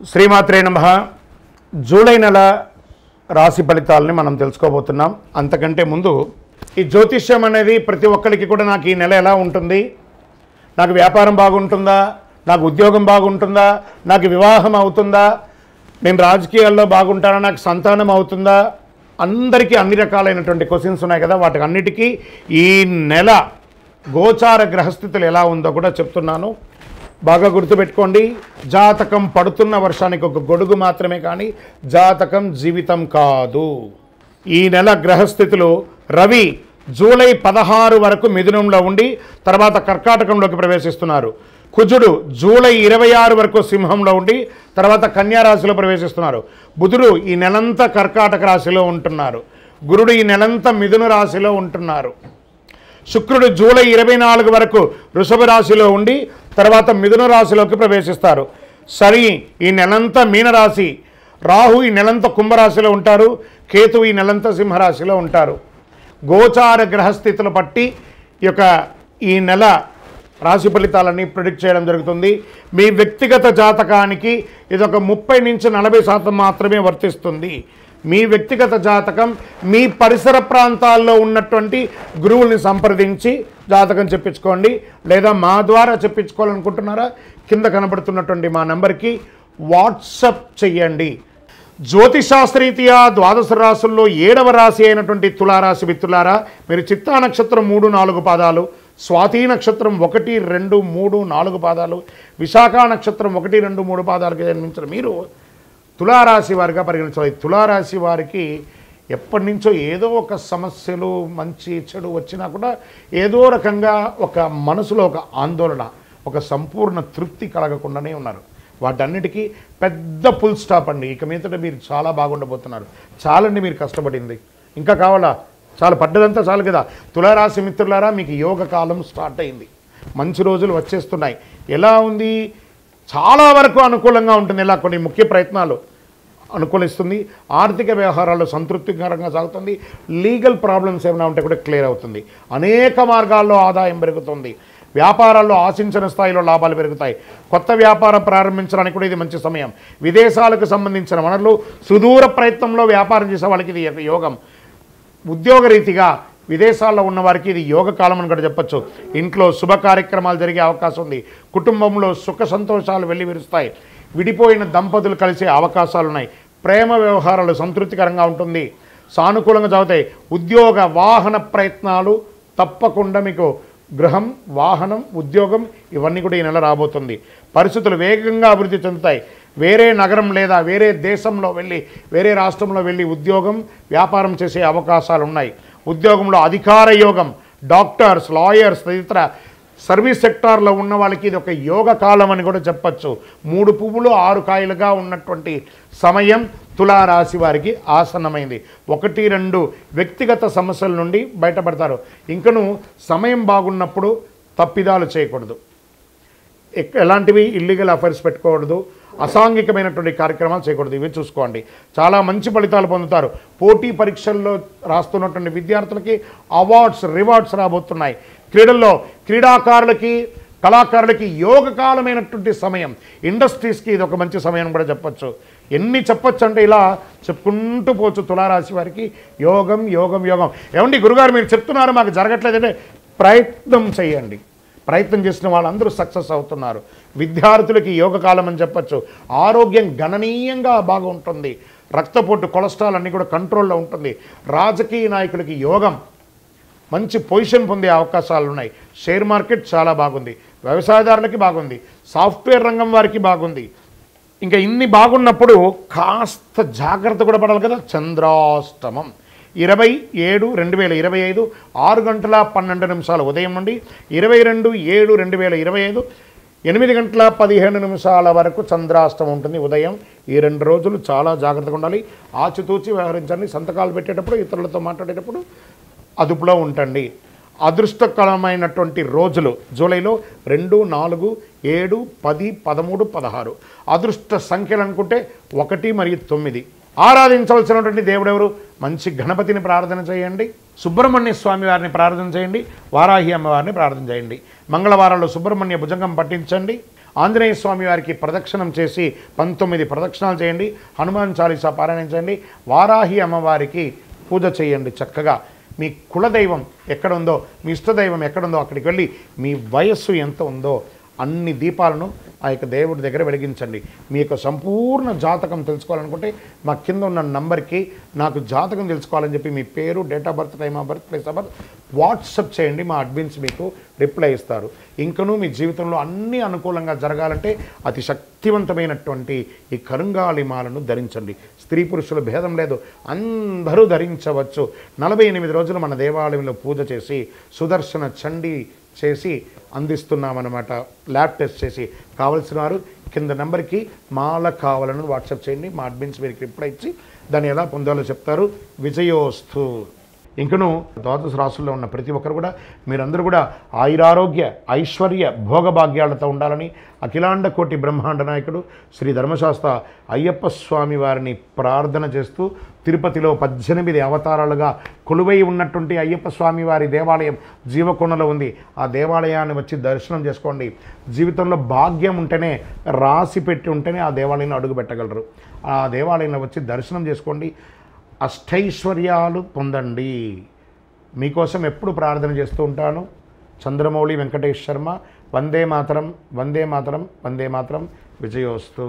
శ్రీమాత్రే నమః. జూలై నెల రాశి ఫలితాలని మనం తెలుసుకోబోతున్నాం. అంతకంటే ముందు ఈ జ్యోతిష్యం అనేది ప్రతి ఒక్కరికి కూడా నాకు ఈ నెల ఎలా ఉంటుంది, నాకు వ్యాపారం బాగుంటుందా, నాకు ఉద్యోగం బాగుంటుందా, నాకు వివాహం అవుతుందా, నేను రాజకీయాల్లో బాగుంటానా, నాకు సంతానం అవుతుందా, అందరికీ అన్ని రకాలైనటువంటి క్వశ్చన్స్ ఉన్నాయి కదా. వాటికి అన్నిటికీ ఈ నెల గోచార గ్రహస్థితులు ఎలా ఉందో కూడా చెప్తున్నాను. బాగా గుర్తుపెట్టుకోండి. జాతకం పడుతున్న వర్షానికి ఒక గొడుగు మాత్రమే, కానీ జాతకం జీవితం కాదు. ఈ నెల గ్రహస్థితులు: రవి జూలై 16 వరకు మిథునంలో ఉండి తర్వాత కర్కాటకంలోకి ప్రవేశిస్తున్నారు. కుజుడు జూలై 26 వరకు సింహంలో ఉండి తర్వాత కన్యా రాశిలో ప్రవేశిస్తున్నారు. బుధుడు ఈ నెలంతా కర్కాటక రాశిలో ఉంటున్నారు. గురుడు ఈ నెలంతా మిథున రాశిలో ఉంటున్నారు. శుక్రుడు జూలై 24 వరకు వృషభ రాశిలో ఉండి తర్వాత మిథున రాశిలోకి ప్రవేశిస్తారు. శని ఈ నెలంతా మీనరాశి, రాహు ఈ నెలంతా కుంభరాశిలో ఉంటారు, కేతు ఈ నెలంతా సింహరాశిలో ఉంటారు. గోచార గ్రహస్థితులు బట్టి ఈ నెల రాశి ఫలితాలన్నీ ప్రిడిక్ట్ చేయడం జరుగుతుంది. మీ వ్యక్తిగత జాతకానికి ఇది ఒక 30 నుంచి 40% మాత్రమే వర్తిస్తుంది. మీ వ్యక్తిగత జాతకం మీ పరిసర ప్రాంతాల్లో ఉన్నటువంటి గురువుల్ని సంప్రదించి జాతకం చెప్పించుకోండి. లేదా మా ద్వారా చెప్పించుకోవాలనుకుంటున్నారా, కింద కనబడుతున్నటువంటి మా నెంబర్కి వాట్సప్ చెయ్యండి. జ్యోతిశాస్త్రరీత్యా ద్వాదశ రాశుల్లో 7వ రాశి అయినటువంటి తులారాశి మిత్రులారా, మీరు చిత్తా నక్షత్రం 3, 4 పాదాలు, స్వాతి నక్షత్రం 1, 2, 3, 4 పాదాలు, విశాఖ నక్షత్రం 1, 2, 3 పాదాలకు జన్మించిన మీరు తులారాశి వారిగా పరిగణించాలి. తులారాశి వారికి ఎప్పటి నుంచో ఏదో ఒక సమస్యలు, మంచి చెడు వచ్చినా కూడా ఏదో రకంగా ఒక మనసులో ఒక ఆందోళన, ఒక సంపూర్ణ తృప్తి కలగకుండానే ఉన్నారు. వాటన్నిటికీ పెద్ద ఫుల్ స్టాప్ అండి. ఇక మీదట మీరు చాలా బాగుండబోతున్నారు. చాలండి మీరు కష్టపడింది, ఇంకా కావాలా? చాలా పడ్డదంతా చాలు కదా. తులారాశి మిత్రులారా, మీకు యోగ కాలం స్టార్ట్ అయింది. మంచి రోజులు వచ్చేస్తున్నాయి. ఎలా ఉంది? చాలా వరకు అనుకూలంగా ఉంటుంది. ఇలా కొన్ని ముఖ్య ప్రయత్నాలు అనుకూలిస్తుంది. ఆర్థిక వ్యవహారాల్లో సంతృప్తికరంగా సాగుతుంది. లీగల్ ప్రాబ్లమ్స్ ఏమైనా ఉంటే కూడా క్లియర్ అవుతుంది. అనేక మార్గాల్లో ఆదాయం పెరుగుతుంది. వ్యాపారాల్లో ఆశించిన స్థాయిలో లాభాలు పెరుగుతాయి. కొత్త వ్యాపారం ప్రారంభించడానికి కూడా ఇది మంచి సమయం. విదేశాలకు సంబంధించిన వనరులు, సుదూర ప్రయత్నంలో వ్యాపారం చేసే వాళ్ళకి ఇది యోగం. ఉద్యోగరీతిగా విదేశాల్లో ఉన్న వారికి ఇది యోగ కాలం అని కూడా చెప్పచ్చు. ఇంట్లో శుభ కార్యక్రమాలు జరిగే అవకాశం ఉంది. కుటుంబంలో సుఖ సంతోషాలు వెళ్ళి విరుస్తాయి. విడిపోయిన దంపతులు కలిసే అవకాశాలు ఉన్నాయి. ప్రేమ వ్యవహారాలు సంతృప్తికరంగా ఉంటుంది, సానుకూలంగా సాగుతాయి. ఉద్యోగ వాహన ప్రయత్నాలు తప్పకుండా మీకు గృహం, వాహనం, ఉద్యోగం ఇవన్నీ కూడా ఈ నెల రాబోతుంది. పరిస్థితులు వేగంగా అభివృద్ధి చెందుతాయి. వేరే నగరం లేదా వేరే దేశంలో వెళ్ళి, వేరే రాష్ట్రంలో వెళ్ళి ఉద్యోగం, వ్యాపారం చేసే అవకాశాలు ఉన్నాయి. ఉద్యోగంలో అధికార యోగం, డాక్టర్స్, లాయర్స్ తదితర సర్వీస్ సెక్టార్లో ఉన్న వాళ్ళకి ఇది ఒక యోగ కాలం అని కూడా చెప్పచ్చు. 3 పువ్వులు 6 కాయలుగా ఉన్నటువంటి సమయం తులారాశి వారికి ఆసన్నమైంది. 1, 2 వ్యక్తిగత సమస్యల నుండి బయటపడతారు. ఇంకను సమయం బాగున్నప్పుడు తప్పిదాలు చేయకూడదు. ఎలాంటివి ఇల్లీగల్ అఫైర్స్ పెట్టుకోకూడదు. అసాంఘికమైనటువంటి కార్యక్రమాలు చేయకూడదు. ఇవి చూసుకోండి. చాలా మంచి ఫలితాలు పొందుతారు. పోటీ పరీక్షల్లో రాస్తున్నటువంటి విద్యార్థులకి అవార్డ్స్, రివార్డ్స్ రాబోతున్నాయి. క్రీడల్లో క్రీడాకారులకి, కళాకారులకి యోగకాలమైనటువంటి సమయం. ఇండస్ట్రీస్కి ఇది ఒక మంచి సమయం కూడా చెప్పచ్చు. ఎన్ని చెప్పచ్చు అంటే ఇలా చెప్పుకుంటూ పోవచ్చు. తులారాశి వారికి యోగం, యోగం, యోగం. ఏమండి గురుగారు మీరు చెప్తున్నారు మాకు జరగట్లేదంటే ప్రయత్నం చేయండి. ప్రయత్నం చేసిన వాళ్ళందరూ సక్సెస్ అవుతున్నారు. విద్యార్థులకి యోగకాలం అని చెప్పచ్చు. ఆరోగ్యం గణనీయంగా బాగుంటుంది. రక్తపోటు, కొలెస్ట్రాల్ అన్నీ కూడా కంట్రోల్లో ఉంటుంది. రాజకీయ నాయకులకి యోగం, మంచి పొజిషన్ పొందే అవకాశాలు ఉన్నాయి. షేర్ మార్కెట్ చాలా బాగుంది. వ్యవసాయదారులకి బాగుంది. సాఫ్ట్వేర్ రంగం వారికి బాగుంది. ఇంకా ఇన్ని బాగున్నప్పుడు కాస్త జాగ్రత్త కూడా పడాలి కదా. చంద్రాష్టమం 27/2025 6:12 ఉదయం నుండి 22/7/2025 8:15 వరకు చంద్రాష్టమం ఉంటుంది ఉదయం. ఈ 2 రోజులు చాలా జాగ్రత్తగా ఉండాలి. ఆచితూచి వ్యవహరించండి. సంతకాలు పెట్టేటప్పుడు, ఇతరులతో మాట్లాడేటప్పుడు అదుపులో ఉంటండి. అదృష్టకరమైనటువంటి రోజులు జూలైలో 2, 4, 7, 10, 13, 16. అదృష్ట సంఖ్యలు అనుకుంటే 1 మరియు 9. ఆరాధించవలసినటువంటి దేవుడెవరు? మంచి గణపతిని ప్రార్థన చేయండి. సుబ్రహ్మణ్య స్వామి వారిని ప్రార్థన చేయండి. వారాహి అమ్మవారిని ప్రార్థన చేయండి. మంగళవారాల్లో సుబ్రహ్మణ్య భుజంగం పట్టించండి. ఆంజనేయ స్వామి వారికి ప్రదక్షిణం చేసి 19 ప్రదక్షిణాలు చేయండి, హనుమాన్ చాలీసా పారాయణం చేయండి, వారాహి అమ్మవారికి పూజ చేయండి. చక్కగా మీ కులదైవం ఎక్కడ ఉందో, మీ ఇష్టదైవం ఎక్కడుందో అక్కడికి వెళ్ళి మీ వయస్సు ఎంత ఉందో అన్ని దీపాలను ఆ యొక్క దేవుడి దగ్గర వెలిగించండి. మీ యొక్క సంపూర్ణ జాతకం తెలుసుకోవాలనుకుంటే మా కింద ఉన్న నంబర్కి నాకు జాతకం తెలుసుకోవాలని చెప్పి మీ పేరు, date of birth, time of birth, place of birth WhatsApp చేయండి. మా అడ్మిన్స్ మీకు రిప్లై ఇస్తారు. ఇంకనూ మీ జీవితంలో అన్నీ అనుకూలంగా జరగాలంటే అతి శక్తివంతమైనటువంటి ఈ కరుంగాళి మాలను ధరించండి. స్త్రీ పురుషుల భేదం లేదు, అందరూ ధరించవచ్చు. 48 రోజులు మన దేవాలయంలో పూజ చేసి సుదర్శన చండీ చేసి అందిస్తున్నామన్నమాట. ల్యాబ్ టెస్ట్ చేసి కావలసిన వారు కింద నెంబర్కి మాల కావాలని వాట్సాప్ చేయండి. మా అడ్మిన్స్ మీకు రిప్లై ఇచ్చి దాన్ని ఎలా పొందాలో చెప్తారు. విజయోస్తు. ఇంకను ద్వాదశ రాశుల్లో ఉన్న ప్రతి ఒక్కరు కూడా మీరందరూ కూడా ఆయురారోగ్య ఐశ్వర్య భోగభాగ్యాలతో ఉండాలని అఖిలాండ కోటి బ్రహ్మాండ నాయకుడు శ్రీ ధర్మశాస్త్ర అయ్యప్ప స్వామి వారిని ప్రార్థన చేస్తూ తిరుపతిలో 18 అవతారాలుగా కొలువై ఉన్నటువంటి అయ్యప్ప స్వామి వారి దేవాలయం జీవకొండలో ఉంది. ఆ దేవాలయాన్ని వచ్చి దర్శనం చేసుకోండి. జీవితంలో భాగ్యం ఉంటేనే, రాసి పెట్టి ఉంటేనే ఆ దేవాలయంలో అడుగు పెట్టగలరు. ఆ దేవాలయంలో వచ్చి దర్శనం చేసుకోండి, అష్టైశ్వర్యాలు పొందండి. మీకోసం ఎప్పుడు ప్రార్థన చేస్తూ ఉంటాను. చంద్రమౌళి వెంకటేష్ శర్మ. వందే మాతరం, వందే మాతరం, వందే మాతరం. విజయోస్తు.